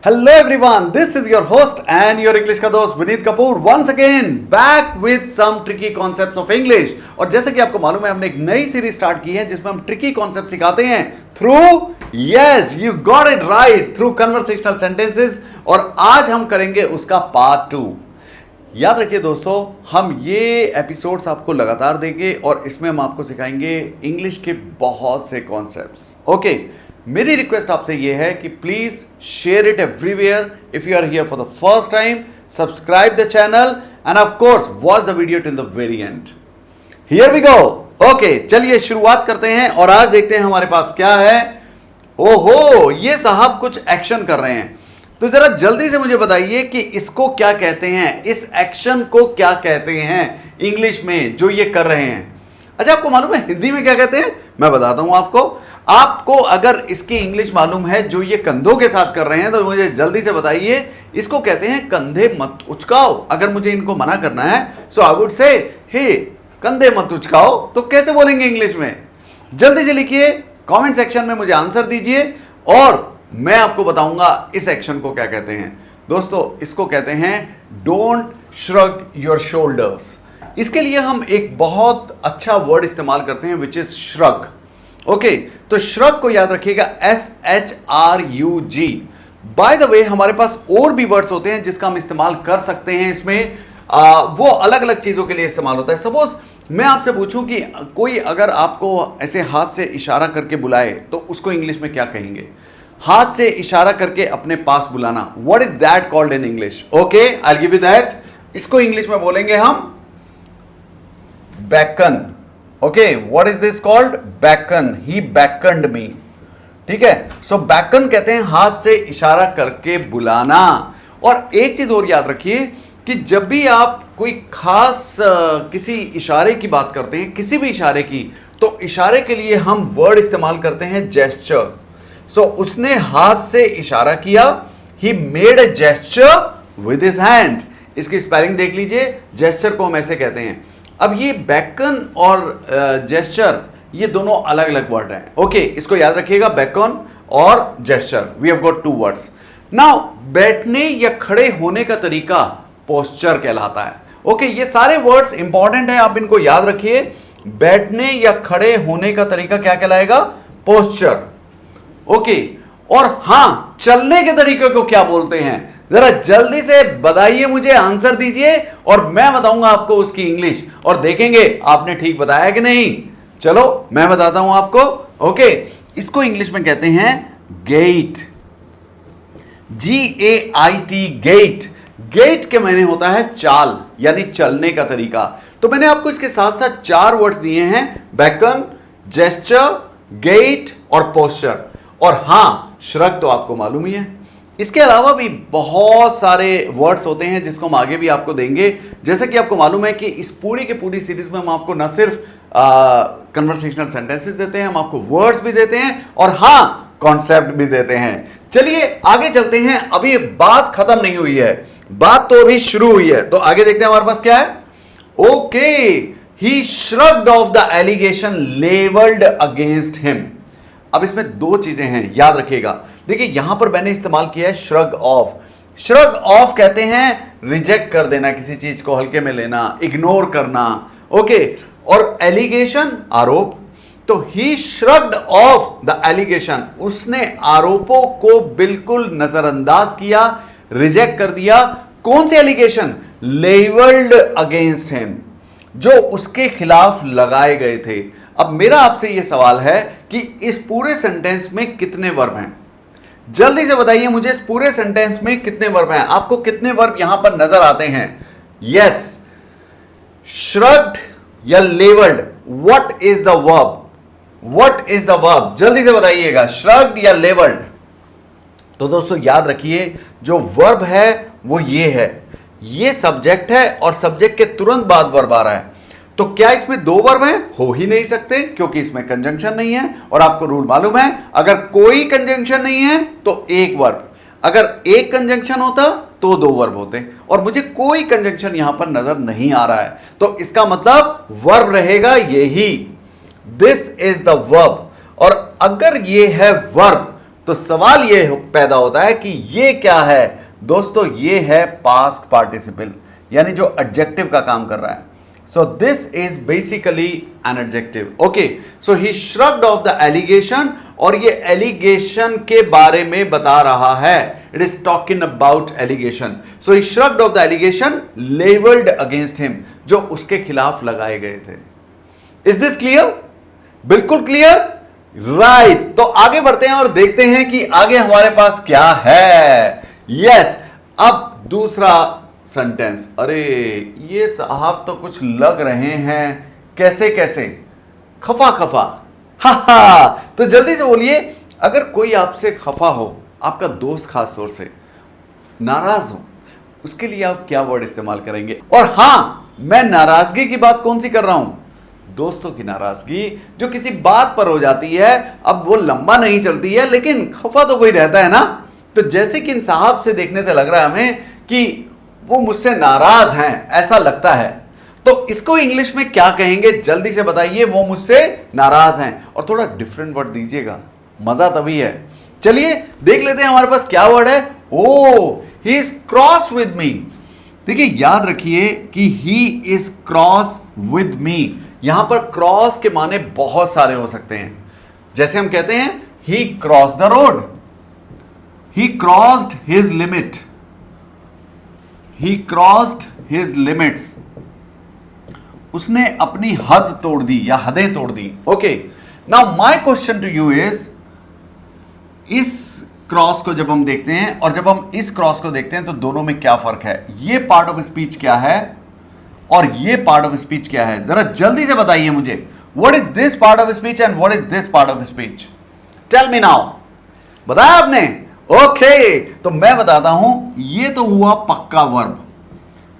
Hello everyone, this is your host and your English का दोस्त Vineet Kapoor once again back with some tricky concepts of English। और जैसे कि आपको मालूम है हमने एक नई सीरीज स्टार्ट की है जिसमें हम tricky concept सिखाते हैं you got it right, through conversational sentences। और आज हम करेंगे उसका पार्ट 2। याद रखिए दोस्तों, हम ये एपिसोड्स आपको लगातार देंगे और इसमें हम आपको सिखाएंगे इंग्लिश के बहुत से कॉन्सेप्ट्स। ओके, मेरी रिक्वेस्ट आपसे ये है कि please share it everywhere. If you are here for the first time, subscribe the channel and of course watch the video till the very end. Here we go. Okay, चलिए शुरुआत करते हैं और आज देखते हैं हमारे पास क्या है। ओहो, ये साहब कुछ एक्शन कर रहे हैं, तो जरा जल्दी से मुझे बताइए कि इसको क्या कहते हैं, इस एक्शन को क्या कहते हैं इंग्लिश में जो ये कर रहे हैं। अच्छा, आपको मालूम है हिंदी में क्या कहते हैं? मैं बताता हूं आपको अगर इसकी इंग्लिश मालूम है जो ये कंधों के साथ कर रहे हैं तो मुझे जल्दी से बताइए। इसको कहते हैं कंधे मत उचकाओ। अगर मुझे इनको मना करना है सो आई वुड से हे कंधे मत उचकाओ, तो कैसे बोलेंगे इंग्लिश में? जल्दी से लिखिए, कमेंट सेक्शन में मुझे आंसर दीजिए और मैं आपको बताऊंगा इस एक्शन को क्या कहते हैं। दोस्तों, इसको कहते हैं डोंट श्रग योर शोल्डर्स। इसके लिए हम एक बहुत अच्छा वर्ड इस्तेमाल करते हैं विच इज श्रग। ओके, तो श्रग को याद रखिएगा, SHRUG। बाय द वे, हमारे पास और भी वर्ड्स होते हैं जिसका हम इस्तेमाल कर सकते हैं इसमें। वो अलग अलग चीजों के लिए इस्तेमाल होता है। सपोज मैं आपसे पूछूं कि कोई अगर आपको ऐसे हाथ से इशारा करके बुलाए तो उसको इंग्लिश में क्या कहेंगे? हाथ से इशारा करके अपने पास बुलाना, what is that called in English? Okay, I will give you that. इसको इंग्लिश में बोलेंगे हम beckon। Okay, what is this called? beckon। He beckoned me। ठीक है, सो beckon कहते हैं हाथ से इशारा करके बुलाना। और एक चीज और याद रखिए कि जब भी आप कोई खास किसी इशारे की बात करते हैं, किसी भी इशारे की, तो इशारे के लिए हम वर्ड इस्तेमाल करते हैं जेस्चर। सो उसने हाथ से इशारा किया, he made a gesture with his hand. इसकी स्पेलिंग देख लीजिए, जेस्चर को हम ऐसे कहते हैं। अब ये बेकन और जेस्चर ये दोनों अलग अलग वर्ड हैं। ओके, इसको याद रखिएगा, बेकन और gesture, we have got two words. Now, बैठने या खड़े होने का तरीका पोस्चर कहलाता है। ओके, ये सारे वर्ड्स इंपॉर्टेंट हैं, आप इनको याद रखिए। बैठने या खड़े होने का तरीका क्या कहलाएगा? पोस्चर। ओके, और हां, चलने के तरीके को क्या बोलते हैं? जरा जल्दी से बताइए, मुझे आंसर दीजिए और मैं बताऊंगा आपको उसकी इंग्लिश और देखेंगे आपने ठीक बताया कि नहीं। चलो मैं बताता हूं आपको। ओके, इसको इंग्लिश में कहते हैं गेट। GAIT, gate. गेट के मायने होता है चाल, यानी चलने का तरीका। तो मैंने आपको इसके साथ साथ 4 वर्ड्स दिए हैं, बेकन, जेस्चर, गेट और पोस्चर। और हां, श्रग तो आपको मालूम ही है। इसके अलावा भी बहुत सारे वर्ड्स होते हैं जिसको हम आगे भी आपको देंगे। जैसे कि आपको मालूम है कि इस पूरी की पूरी सीरीज में हम आपको न सिर्फ कन्वर्सेशनल सेंटेंसेस देते हैं, हम आपको वर्ड्स भी देते हैं और हां, कॉन्सेप्ट भी देते हैं। चलिए आगे चलते हैं, अभी बात खत्म नहीं हुई है, बात तो अभी शुरू हुई है। तो आगे देखते हैं हमारे पास क्या है। Okay, he shrugged off the allegation levelled against him. अब इसमें 2 चीजें हैं, याद रखिएगा। देखिए, यहां पर मैंने इस्तेमाल किया है श्रग ऑफ। श्रग ऑफ कहते हैं रिजेक्ट कर देना, किसी चीज को हल्के में लेना, इग्नोर करना। ओके, और एलिगेशन, आरोप। तो ही श्रग्ड ऑफ द एलिगेशन, उसने आरोपों को बिल्कुल नजरअंदाज किया, रिजेक्ट कर दिया। कौन से एलिगेशन? लेवल्ड अगेंस्ट हिम, जो उसके खिलाफ लगाए गए थे। अब मेरा आपसे यह सवाल है कि इस पूरे सेंटेंस में कितने वर्ब हैं? जल्दी से बताइए मुझे, इस पूरे सेंटेंस में कितने वर्ब हैं? आपको कितने वर्ब यहां पर नजर आते हैं? यस, श्रग्ड या levelled, what is the verb? What is the verb? जल्दी से बताइएगा, श्रग्ड या लेवल्ड। तो दोस्तों याद रखिए, जो वर्ब है वो ये है, ये सब्जेक्ट है और सब्जेक्ट के तुरंत बाद वर्ब आ रहा है। तो क्या इसमें 2 वर्ब हैं? हो ही नहीं सकते, क्योंकि इसमें कंजंक्शन नहीं है। और आपको रूल मालूम है, अगर कोई कंजंक्शन नहीं है तो 1 वर्ब, अगर 1 कंजंक्शन होता तो 2 वर्ब होते। और मुझे कोई कंजंक्शन यहां पर नजर नहीं आ रहा है, तो इसका मतलब वर्ब रहेगा यही, दिस इज द वर्ब। और अगर ये है वर्ब तो सवाल ये पैदा होता है कि ये क्या है दोस्तों, ये है पास्ट पार्टिसिपल, यानी जो एडजेक्टिव का काम कर रहा है। So this is basically an adjective. Okay, so he shrugged off the allegation, और ये एलिगेशन के बारे में बता रहा है। It is talking about allegation. So he shrugged off the allegation levelled against him, जो उसके खिलाफ लगाए गए थे। Is this clear? बिल्कुल क्लियर, राइट। तो आगे बढ़ते हैं और देखते हैं कि आगे हमारे पास क्या है। यस, अब दूसरा सेंटेंस। अरे ये साहब तो कुछ लग रहे हैं कैसे कैसे, खफा खफा। हा हा, तो जल्दी से बोलिए, अगर कोई आपसे खफा हो, आपका दोस्त खास तौर से नाराज हो, उसके लिए आप क्या वर्ड इस्तेमाल करेंगे? और हां, मैं नाराजगी की बात कौन सी कर रहा हूं? दोस्तों की नाराजगी जो किसी बात पर हो जाती है, अब वो लंबा नहीं चलती है, लेकिन खफा तो कोई रहता है ना। तो जैसे कि इन साहब से देखने से लग रहा है हमें कि वो मुझसे नाराज हैं, ऐसा लगता है। तो इसको इंग्लिश में क्या कहेंगे, जल्दी से बताइए। वो मुझसे नाराज हैं, और थोड़ा डिफरेंट वर्ड दीजिएगा, मजा तभी है। चलिए देख लेते हैं हमारे पास क्या वर्ड है। Oh, he is cross with me. देखिए याद रखिए कि he is cross with me. यहां पर क्रॉस के माने बहुत सारे हो सकते हैं। जैसे हम कहते हैं he cross the road, he crossed his limit, he crossed his limits. उसने अपनी हद तोड़ दी या हदें तोड़ दी। Okay, now my question to you is, इस क्रॉस को जब हम देखते हैं और जब हम इस क्रॉस को देखते हैं तो दोनों में क्या फर्क है? ये पार्ट ऑफ स्पीच क्या है और ये पार्ट ऑफ स्पीच क्या है? जरा जल्दी से बताइए मुझे। What is this part of speech and what is this part of speech? Tell me now. बताया आपने? ओके, तो मैं बताता हूं। ये तो हुआ पक्का वर्ब।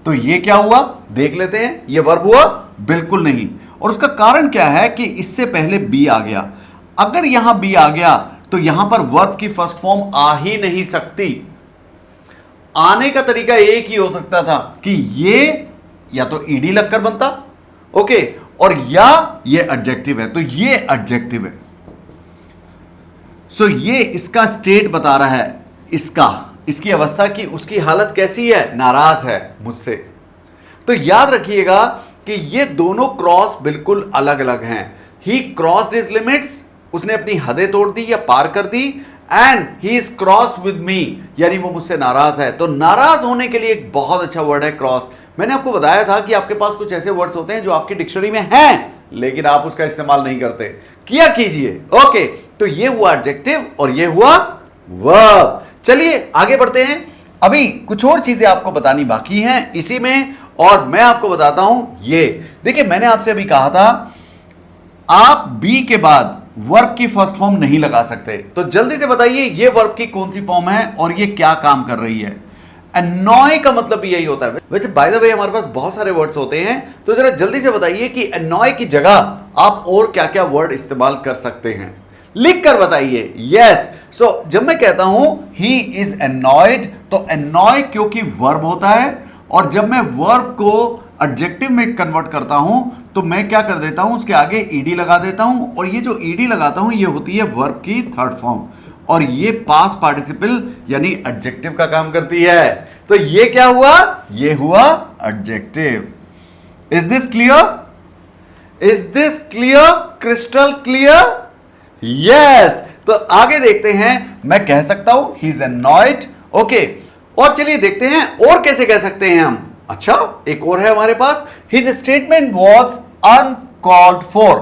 तो ये क्या हुआ देख लेते हैं। ये वर्ब हुआ? बिल्कुल नहीं। और उसका कारण क्या है कि इससे पहले बी आ गया। अगर यहां बी आ गया तो यहां पर वर्ब की फर्स्ट फॉर्म आ ही नहीं सकती। आने का तरीका एक ही हो सकता था कि ये या तो ईडी लगकर बनता, ओके, और या ये एडजेक्टिव है, तो ये एडजेक्टिव है। सो ये इसका स्टेट बता रहा है, इसकी अवस्था की, उसकी हालत कैसी है? नाराज है मुझसे। तो याद रखिएगा कि ये दोनों क्रॉस बिल्कुल अलग अलग हैं। ही क्रॉस्ड हिज लिमिट्स, उसने अपनी हदें तोड़ दी या पार कर दी, and he is cross with me, यानी वो मुझसे नाराज है। तो नाराज होने के लिए एक बहुत अच्छा वर्ड है क्रॉस। मैंने आपको बताया था कि आपके पास कुछ ऐसे वर्ड्स होते हैं जो आपकी डिक्शनरी में हैं, लेकिन आप उसका इस्तेमाल नहीं करते। किया कीजिए। ओके, तो ये हुआ एडजेक्टिव और ये हुआ वर्ब। चलिए आगे बढ़ते हैं। अभी कुछ और चीजें आपको बतानी बाकी हैं इसी में, और मैं आपको बताता हूं। ये देखिए, मैंने आपसे अभी कहा था आप बी के बाद वर्ब की फर्स्ट फॉर्म नहीं लगा सकते। तो जल्दी से बताइए ये वर्ब की कौन सी फॉर्म है और ये क्या काम कर रही है? एनॉय का मतलब भी यही होता है। वैसे बाय द वे हमारे पास बहुत सारे वर्ड्स होते हैं, तो जरा जल्दी से बताइए कि एनॉय की जगह आप और क्या क्या वर्ड इस्तेमाल कर सकते हैं, लिख कर बताइए। यस, सो जब मैं कहता हूं ही इज एनॉयड, तो एनॉय क्योंकि वर्ब होता है, और जब मैं वर्ब को एडजेक्टिव में कन्वर्ट करता हूं तो मैं क्या कर देता हूं, उसके आगे ईडी लगा देता हूं, और ये जो ईडी लगाता हूं ये होती है वर्ब की थर्ड फॉर्म, और ये पास्ट पार्टिसिपल यानी एडजेक्टिव का काम करती है। तो ये क्या हुआ? ये हुआ adjective. Is this clear? Is this clear? Crystal clear? Yes. तो आगे देखते हैं। मैं कह सकता हूं ही इज एनॉयड, ओके, और चलिए देखते हैं और कैसे कह सकते हैं हम। अच्छा, एक और है हमारे पास। His statement was uncalled for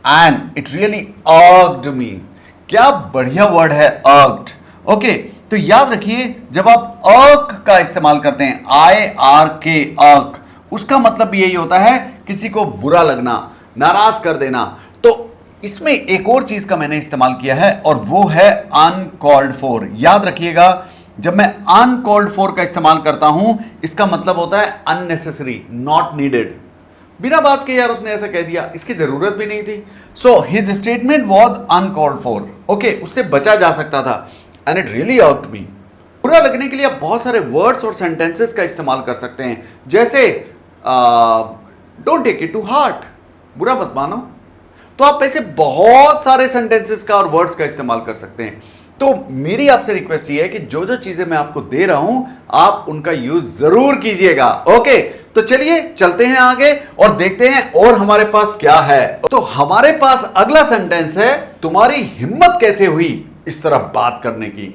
and it really urged me. क्या बढ़िया वर्ड है, अर्ग्ड। ओके, तो याद रखिए जब आप अर्क का इस्तेमाल करते हैं, IRK, अर्क, उसका मतलब यही होता है किसी को बुरा लगना, नाराज कर देना। तो इसमें एक और चीज का मैंने इस्तेमाल किया है और वो है अनकॉल्ड फॉर। याद रखिएगा जब मैं अनकॉल्ड फॉर का इस्तेमाल करता हूं इसका मतलब होता है अननेसेसरी, नॉट नीडेड। बिना बात के यार उसने ऐसा कह दिया, इसकी जरूरत भी नहीं थी। So his statement was uncalled for, okay, उससे बचा जा सकता था, एंड इट रियली अर्ग्ड मी। बुरा लगने के लिए आप बहुत सारे वर्ड्स और सेंटेंसेस का इस्तेमाल कर सकते हैं, जैसे don't take it to heart, बुरा मत मानो। तो आप ऐसे बहुत सारे सेंटेंसेस का और वर्ड्स का इस्तेमाल कर सकते हैं। तो मेरी आपसे रिक्वेस्ट ये है कि जो जो चीजें मैं आपको दे रहा हूं आप उनका यूज जरूर कीजिएगा। ओके, तो चलिए चलते हैं आगे और देखते हैं और हमारे पास क्या है। तो हमारे पास अगला सेंटेंस है, तुम्हारी हिम्मत कैसे हुई इस तरह बात करने की।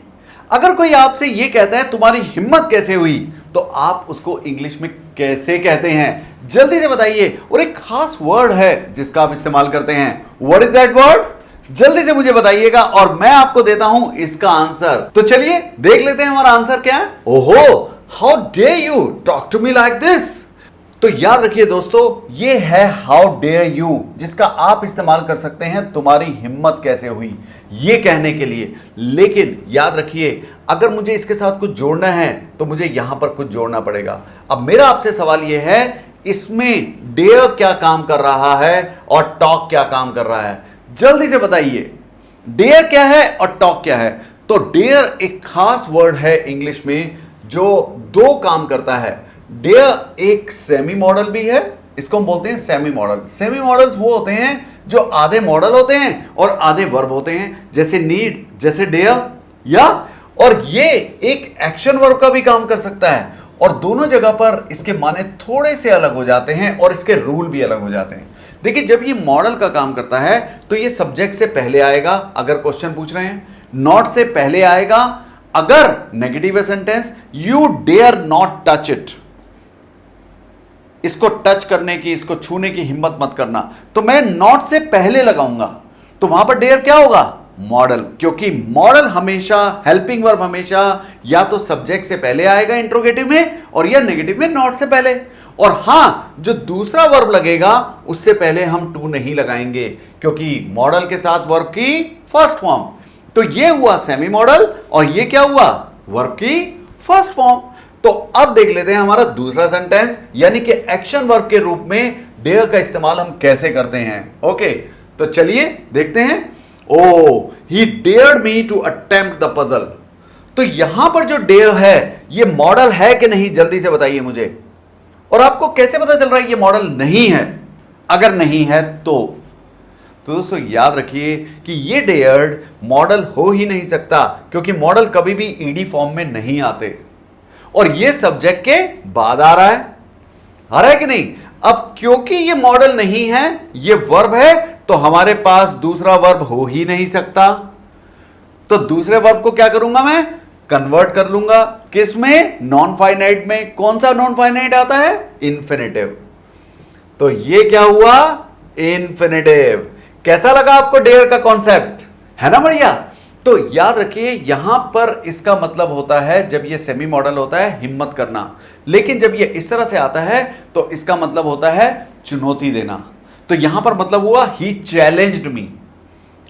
अगर कोई आपसे यह कहता है तुम्हारी हिम्मत कैसे हुई, तो आप उसको इंग्लिश में कैसे कहते हैं, जल्दी से बताइए। और एक खास वर्ड है जिसका आप इस्तेमाल करते हैं। What is that word? जल्दी से मुझे बताइएगा और मैं आपको देता हूं इसका आंसर। तो चलिए देख लेते हैं हमारा आंसर क्या है। ओहो, how dare you talk to me like this. तो याद रखिए दोस्तों, ये है हाउ डेयर यू, जिसका आप इस्तेमाल कर सकते हैं तुम्हारी हिम्मत कैसे हुई ये कहने के लिए। लेकिन याद रखिए, अगर मुझे इसके साथ कुछ जोड़ना है तो मुझे यहां पर कुछ जोड़ना पड़ेगा। अब मेरा आपसे सवाल यह है, इसमें डेयर क्या काम कर रहा है और टॉक क्या काम कर रहा है, जल्दी से बताइए। डेयर क्या है और टॉक क्या है? तो डेयर एक खास वर्ड है इंग्लिश में जो दो काम करता है। डेयर एक सेमी मॉडल भी है, इसको हम बोलते हैं सेमी मॉडल। सेमी मॉडल्स वो होते हैं जो आधे मॉडल होते हैं और आधे वर्ब होते हैं, जैसे नीड, जैसे डेयर या। और ये एक एक्शन वर्ब का भी काम कर सकता है और दोनों जगह पर इसके माने थोड़े से अलग हो जाते हैं और इसके रूल भी अलग हो जाते हैं। देखिए, जब ये मॉडल का काम करता है तो ये सब्जेक्ट से पहले आएगा अगर क्वेश्चन पूछ रहे हैं, नॉट से पहले आएगा अगर नेगेटिव है sentence, you dare not touch it, इसको टच करने की, इसको छूने की हिम्मत मत करना, तो मैं नॉट से पहले लगाऊंगा तो वहां पर डेयर क्या होगा? मॉडल। क्योंकि मॉडल हमेशा, हेल्पिंग वर्ब हमेशा या तो सब्जेक्ट से पहले आएगा इंट्रोगेटिव में और या नेगेटिव में नॉट से पहले। और हां, जो दूसरा वर्ब लगेगा उससे पहले हम टू नहीं लगाएंगे क्योंकि मॉडल के साथ वर्ब की फर्स्ट फॉर्म। तो ये हुआ सेमी मॉडल और ये क्या हुआ? वर्ब की फर्स्ट फॉर्म। तो अब देख लेते हैं हमारा दूसरा सेंटेंस, यानी कि एक्शन वर्ब के रूप में डेयर का इस्तेमाल हम कैसे करते हैं। ओके, तो चलिए देखते हैं। Oh, he dared me to attempt the puzzle. तो यहां पर जो डेयर है ये मॉडल है कि नहीं, जल्दी से बताइए मुझे। और आपको कैसे पता चल रहा है ये मॉडल नहीं है? अगर नहीं है तो दोस्तों याद रखिए कि ये डेयर्ड मॉडल हो ही नहीं सकता क्योंकि मॉडल कभी भी ईडी फॉर्म में नहीं आते और ये सब्जेक्ट के बाद आ रहा है कि नहीं? अब क्योंकि ये मॉडल नहीं है, ये वर्ब है, तो हमारे पास दूसरा वर्ब हो ही नहीं सकता। तो दूसरे वर्ब को क्या करूंगा मैं? कन्वर्ट कर लूंगा। किस में? नॉन फाइनाइट में। कौन सा नॉन फाइनाइट आता है? इन्फिनिटिव। तो ये क्या हुआ? इन्फिनिटिव। कैसा लगा आपको डेयर का कॉन्सेप्ट? है ना बढ़िया? तो याद रखिए यहां पर इसका मतलब होता है, जब ये सेमी मॉडल होता है, हिम्मत करना। लेकिन जब ये इस तरह से आता है तो इसका मतलब होता है चुनौती देना। तो यहां पर मतलब हुआ he challenged me.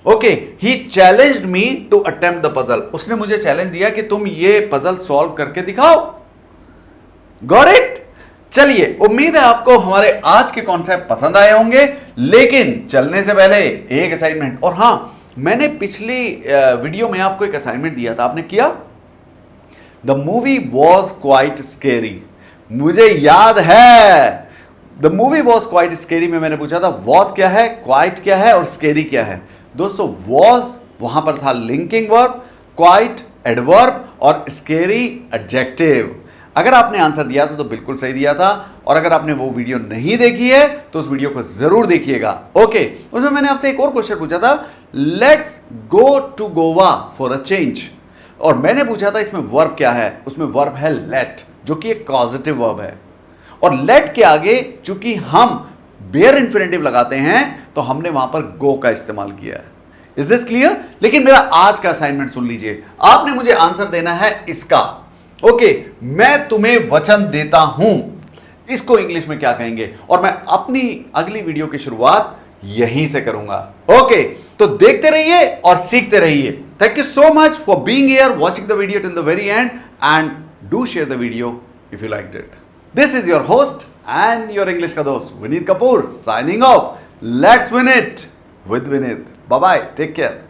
Okay, he challenged me to attempt the puzzle. उसने मुझे चैलेंज दिया कि तुम ये पजल सॉल्व करके दिखाओ। Got it? चलिए, उम्मीद है आपको हमारे आज के कॉन्सेप्ट पसंद आए होंगे। लेकिन चलने से पहले एक असाइनमेंट। और हां, मैंने पिछली वीडियो में आपको एक असाइनमेंट दिया था, आपने किया? The movie was quite scary. मुझे याद है the movie was quite scary में मैंने पूछा था वॉज क्या है, क्वाइट क्या है और स्केरी क्या है। दोस्तों, वॉज वहां पर था लिंकिंग वर्ब, क्वाइट एडवर्ब और स्केरी एडजेक्टिव। अगर आपने आंसर दिया था तो बिल्कुल सही दिया था, और अगर आपने वो वीडियो नहीं देखी है तो उस वीडियो को जरूर देखिएगा। ओके, उसमें मैंने आपसे एक और क्वेश्चन पूछा था, let's go to Goa for a change. और मैंने पूछा था इसमें वर्ब क्या है। उसमें वर्ब है लेट, जो कि एक पॉजिटिव वर्ब है। और लेट के आगे चूंकि हम बेयर इंफिनिटिव लगाते हैं तो हमने वहां पर गो का इस्तेमाल किया है। Is this clear? लेकिन मेरा आज का असाइनमेंट सुन लीजिए। आपने मुझे आंसर देना है इसका। ओके, मैं तुम्हें वचन देता हूं, इसको इंग्लिश में क्या कहेंगे? और मैं अपनी अगली वीडियो की शुरुआत यहीं से करूंगा। ओके, तो देखते रहिए और सीखते रहिए। Thank you so much for being here, watching the video till the very and, and do share the video if you liked it. This is your host and your English ka dost Vineet Kapoor signing off. Let's win it with Vineet. Bye bye. Take care.